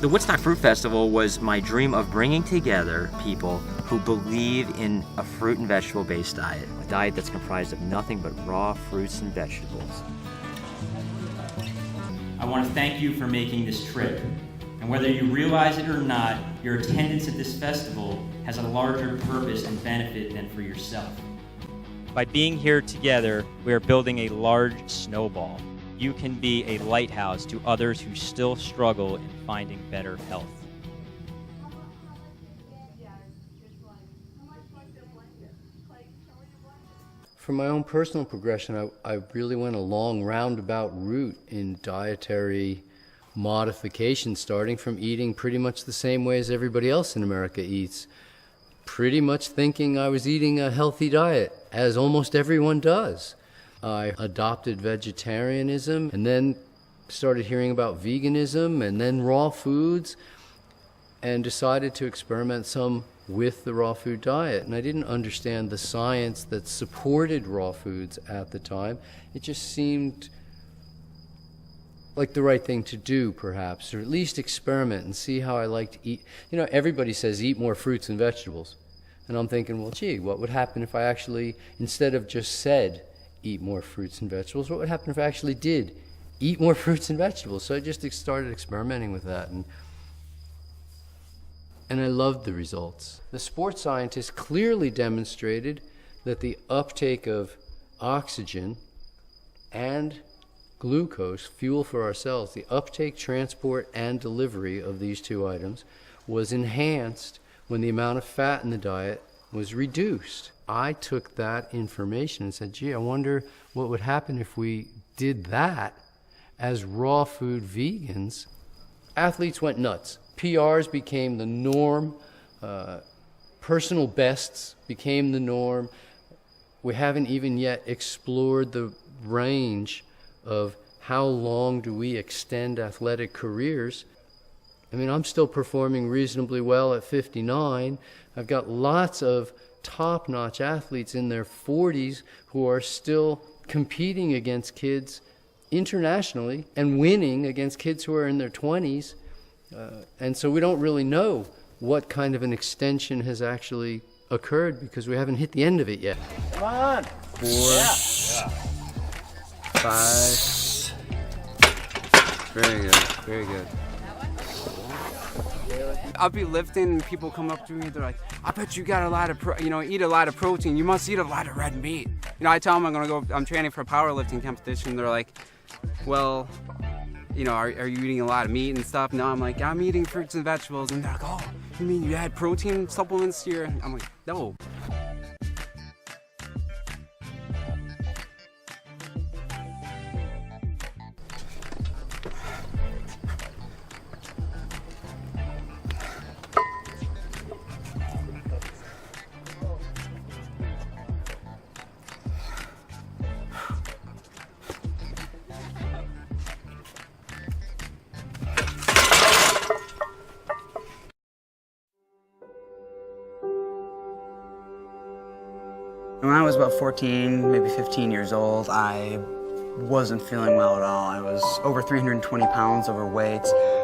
The Woodstock Fruit Festival was my dream of bringing together people who believe in a fruit and vegetable based diet, a diet that's comprised of nothing but raw fruits and vegetables. I want to thank you for making this trip. And whether you realize it or not, your attendance at this festival has a larger purpose and benefit than for yourself. By being here together, we are building a large snowball. You can be a lighthouse to others who still struggle in finding better health. For my own personal progression, I really went a long roundabout route in dietary modification, starting from eating pretty much the same way as everybody else in America eats. Pretty much thinking I was eating a healthy diet, as almost everyone does. I adopted vegetarianism and then started hearing about veganism and then raw foods, and decided to experiment some with the raw food diet. And I didn't understand the science that supported raw foods at the time. It just seemed like the right thing to do, perhaps, or at least experiment and see how I like to eat. You know, everybody says eat more fruits and vegetables. And I'm thinking, well, gee, what would happen if I actually, instead of just said, eat more fruits and vegetables, what would happen if I actually did eat more fruits and vegetables? So I just started experimenting with that, and I loved the results. The sports scientists clearly demonstrated that the uptake of oxygen and glucose, fuel for our cells, the uptake, transport, and delivery of these two items was enhanced when the amount of fat in the diet was reduced. I took that information and said, gee, I wonder what would happen if we did that as raw food vegans. Athletes went nuts. PRs became the norm. Personal bests became the norm. We haven't even yet explored the range of how long do we extend athletic careers. I mean, I'm still performing reasonably well at 59. I've got lots of top-notch athletes in their 40s who are still competing against kids internationally and winning against kids who are in their 20s. And so we don't really know what kind of an extension has actually occurred because we haven't hit the end of it yet. Come on. 4, Yeah. 5. Very good, very good. I'll be lifting and people come up to me, they're like, I bet you got a lot of, eat a lot of protein. You must eat a lot of red meat. I tell them I'm training for a powerlifting competition. They're like, well, are you eating a lot of meat and stuff? No, I'm like, I'm eating fruits and vegetables. And they're like, oh, you mean you add protein supplements to your, I'm like, no. When I was about 14, maybe 15 years old, I wasn't feeling well at all. I was over 320 pounds overweight.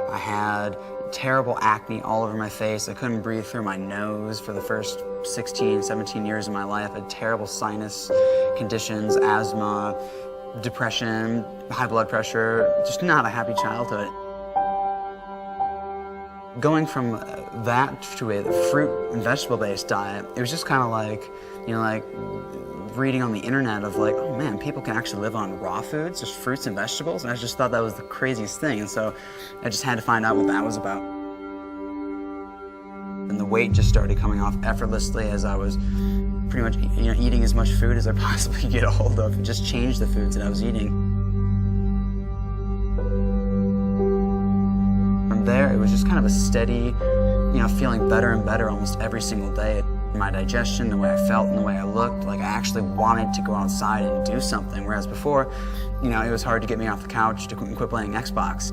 I had terrible acne all over my face. I couldn't breathe through my nose for the first 16, 17 years of my life. I had terrible sinus conditions, asthma, depression, high blood pressure, just not a happy childhood. Going from that to a fruit and vegetable-based diet, it was just kind of like, like reading on the internet of like, oh man, people can actually live on raw foods, just fruits and vegetables, and I just thought that was the craziest thing, and so I just had to find out what that was about. And the weight just started coming off effortlessly as I was pretty much eating as much food as I possibly could get a hold of, and just changed the foods that I was eating. From there, it was just kind of a steady, feeling better and better almost every single day. My digestion, the way I felt and the way I looked, like I actually wanted to go outside and do something, whereas before, it was hard to get me off the couch to quit playing Xbox.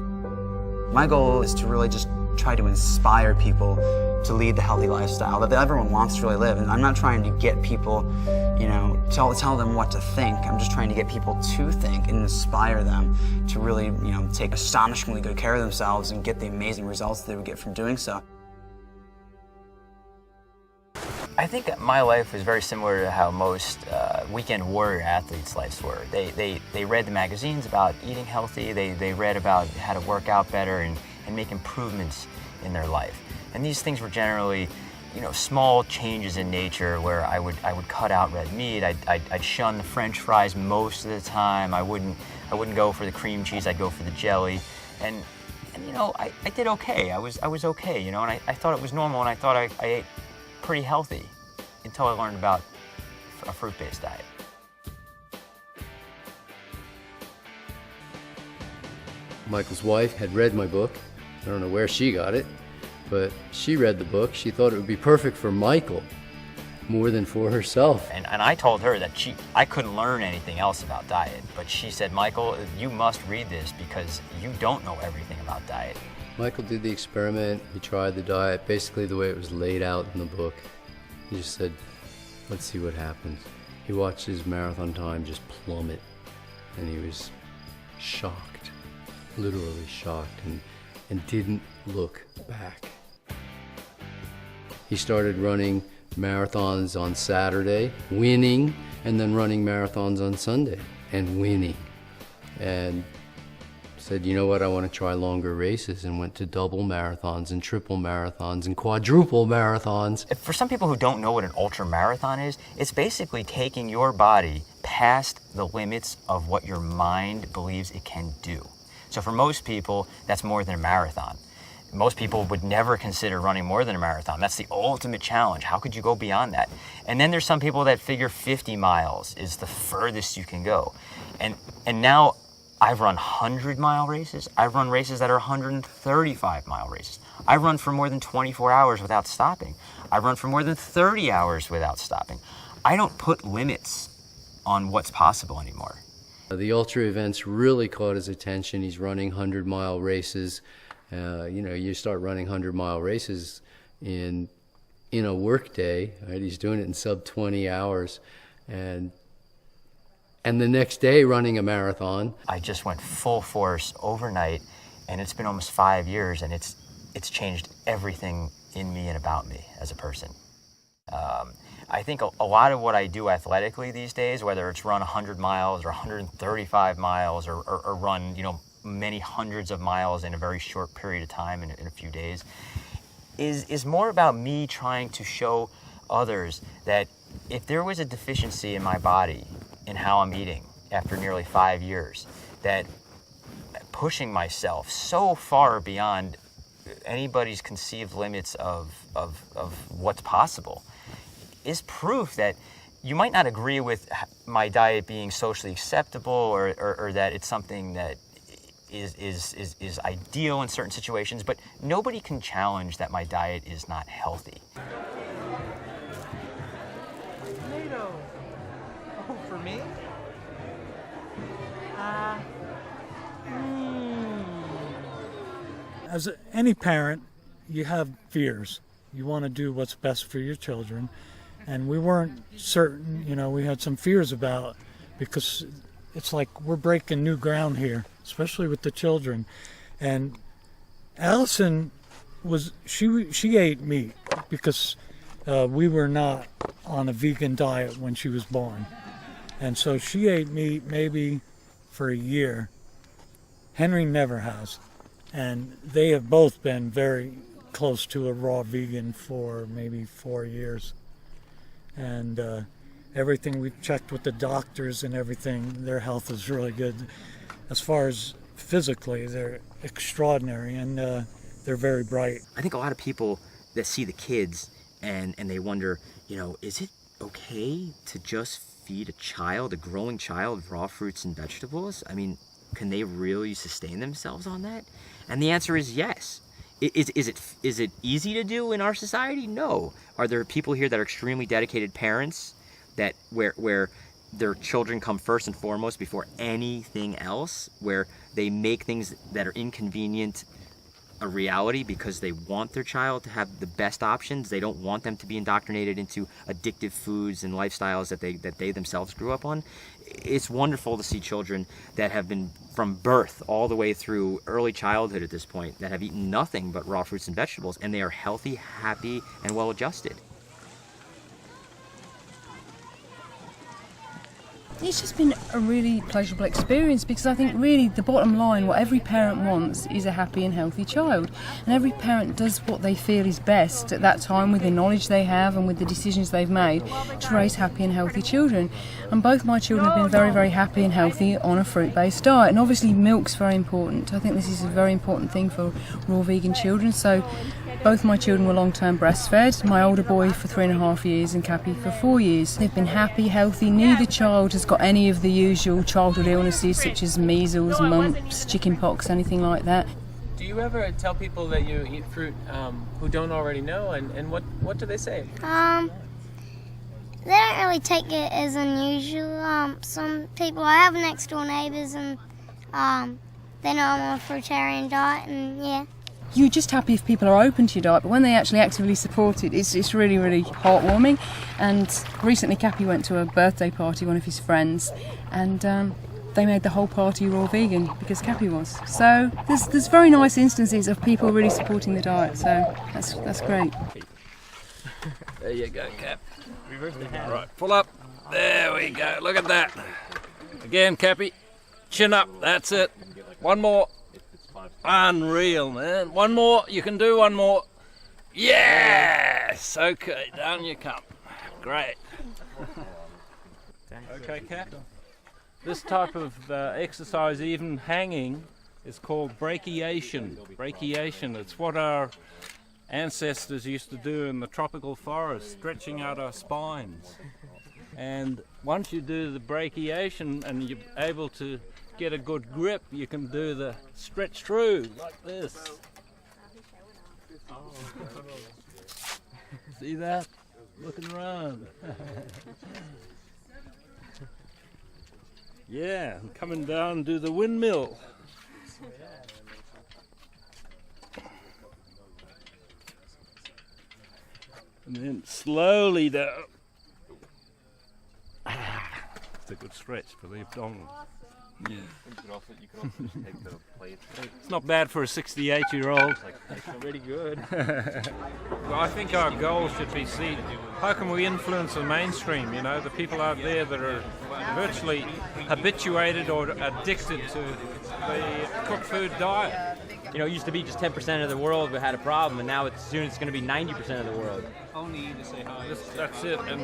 My goal is to really just try to inspire people to lead the healthy lifestyle that everyone wants to really live. And I'm not trying to get people, tell them what to think. I'm just trying to get people to think and inspire them to really, take astonishingly good care of themselves and get the amazing results they would get from doing so. I think that my life was very similar to how most weekend warrior athletes' lives were. They read the magazines about eating healthy, they read about how to work out better and make improvements in their life. And these things were generally, small changes in nature where I would cut out red meat, I'd shun the French fries most of the time, I wouldn't go for the cream cheese, I'd go for the jelly. And I did okay, I was okay, and I thought it was normal, and I thought I ate pretty healthy until I learned about a fruit-based diet. Michael's wife had read my book. I don't know where she got it, but she read the book. She thought it would be perfect for Michael more than for herself. And I told her that I couldn't learn anything else about diet, but she said, Michael, you must read this because you don't know everything about diet. Michael did the experiment. He tried the diet basically the way it was laid out in the book. He just said, let's see what happens. He watched his marathon time just plummet, and he was shocked, literally shocked, and didn't look back. He started running marathons on Saturday, winning, and then running marathons on Sunday and winning. And said, you know what, I want to try longer races, and went to double marathons and triple marathons and quadruple marathons. For some people who don't know what an ultra marathon is, it's basically taking your body past the limits of what your mind believes it can do. So for most people, that's more than a marathon. Most people would never consider running more than a marathon. That's the ultimate challenge. How could you go beyond that? And then there's some people that figure 50 miles is the furthest you can go. And now I've run 100-mile races. I've run races that are 135-mile races. I run for more than 24 hours without stopping. I run for more than 30 hours without stopping. I don't put limits on what's possible anymore. The ultra events really caught his attention. He's running 100-mile races. You start running 100-mile races in a work day, right? He's doing it in sub 20 hours. And the next day running a marathon. I just went full force overnight, and it's been almost 5 years, and it's changed everything in me and about me as a person. I think a lot of what I do athletically these days, whether it's run 100 miles or 135 miles or run, many hundreds of miles in a very short period of time in a few days, is more about me trying to show others that if there was a deficiency in my body in how I'm eating after nearly 5 years, that pushing myself so far beyond anybody's conceived limits of what's possible is proof that you might not agree with my diet being socially acceptable or that it's something that is ideal in certain situations, but nobody can challenge that my diet is not healthy. Tomato. Oh, for me? As any parent, you have fears. You want to do what's best for your children. And we weren't certain, we had some fears about, because it's like we're breaking new ground here, especially with the children. And Allison she ate meat because we were not on a vegan diet when she was born. And so she ate meat maybe for a year. Henry never has. And they have both been very close to a raw vegan for maybe 4 years. And everything we've checked with the doctors and everything, their health is really good. As far as physically, they're extraordinary, and they're very bright. I think a lot of people that see the kids and they wonder, is it okay to just feed a growing child, raw fruits and vegetables? I mean, can they really sustain themselves on that? And the answer is yes. Is it easy to do in our society? No. Are there people here that are extremely dedicated parents that where their children come first and foremost before anything else, where they make things that are inconvenient a reality because they want their child to have the best options. They don't want them to be indoctrinated into addictive foods and lifestyles that they themselves grew up on. It's wonderful to see children that have been from birth all the way through early childhood at this point that have eaten nothing but raw fruits and vegetables, and they are healthy, happy, and well adjusted. It's just been a really pleasurable experience, because I think really the bottom line, what every parent wants is a happy and healthy child, and every parent does what they feel is best at that time with the knowledge they have and with the decisions they've made to raise happy and healthy children. And both my children have been very, very happy and healthy on a fruit-based diet, and obviously milk's very important. I think this is a very important thing for raw vegan children. So both my children were long-term breastfed, my older boy for 3.5 years and Cappy for 4 years. They've been happy, healthy. Neither child has got any of the usual childhood illnesses such as measles, mumps, chicken pox, anything like that. Do you ever tell people that you eat fruit who don't already know, and what do they say? They don't really take it as unusual. Some people, I have next door neighbours, and they know I'm on a fruitarian diet, and yeah. You're just happy if people are open to your diet, but when they actually actively support it, it's really, really heartwarming. And recently Cappy went to a birthday party, one of his friends, and they made the whole party raw vegan because Cappy was. So there's very nice instances of people really supporting the diet, so that's great. There you go, Cap. Right, pull up. There we go, look at that. Again, Cappy, chin up, that's it. One more. Unreal, man. One more, you can do one more. Yes! Okay, down you come. Great. Okay, Cap. This type of exercise, even hanging, is called brachiation. Brachiation, it's what our ancestors used to do in the tropical forest, stretching out our spines. And once you do the brachiation and you're able to get a good grip, you can do the stretch through like this. See that? Looking around. Yeah, and coming down, do the windmill. And then slowly down. It's a good stretch for the abdominals. Yeah. You could also just take the plate. It's not bad for a 68-year-old. It's pretty good. Well, I think our goal should be, see, how can we influence the mainstream, you know, the people out there that are virtually habituated or addicted to the cooked food diet. You know, it used to be just 10% of the world that had a problem, and now soon it's going to be 90% of the world. That's it, and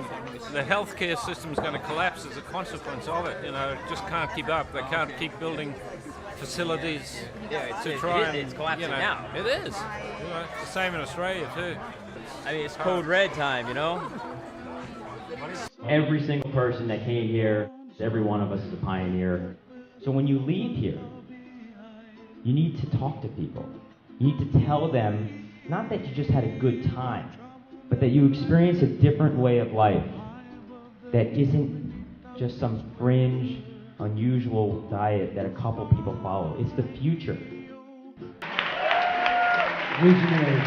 the healthcare system is going to collapse as a consequence of it. You know, it just can't keep up. They can't keep building facilities to try and, it's collapsing now. It is. You know, it's the same in Australia too. I mean, it's code red time, you know? Every single person that came here, every one of us is a pioneer. So when you leave here, you need to talk to people. You need to tell them, not that you just had a good time, but that you experience a different way of life that isn't just some fringe, unusual diet that a couple people follow. It's the future. Visionary.